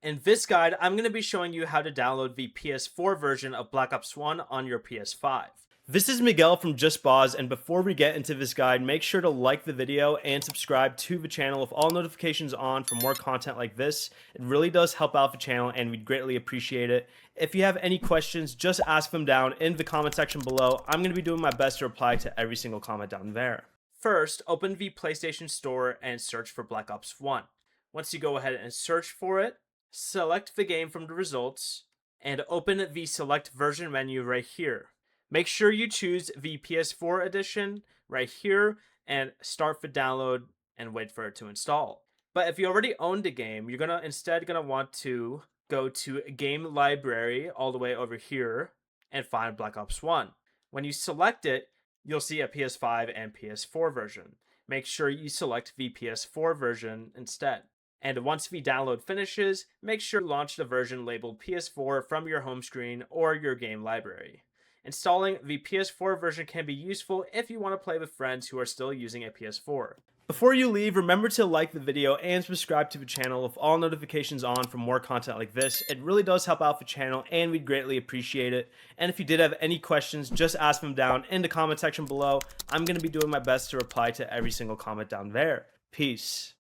In this guide, I'm going to be showing you how to download the PS4 version of Black Ops 1 on your PS5. This is Miguel from Just Boz, and before we get into this guide, make sure to like the video and subscribe to the channel with all notifications on for more content like this. It really does help out the channel and we'd greatly appreciate it. If you have any questions, just ask them down in the comment section below. I'm going to be doing my best to reply to every single comment down there. First, open the PlayStation Store and search for Black Ops 1. Once you go ahead and search for it, select the game from the results and open the select version menu right here. Make sure you choose the PS4 edition right here and start the download and wait for it to install. But if you already own the game, you're instead gonna want to go to Game Library all the way over here and find Black Ops 1. When you select it, you'll see a PS5 and PS4 version. Make sure you select the PS4 version instead. And once the download finishes, make sure to launch the version labeled PS4 from your home screen or your game library. Installing the PS4 version can be useful if you want to play with friends who are still using a PS4. Before you leave, remember to like the video and subscribe to the channel with all notifications on for more content like this. It really does help out the channel and we'd greatly appreciate it. And if you did have any questions, just ask them down in the comment section below. I'm going to be doing my best to reply to every single comment down there. Peace.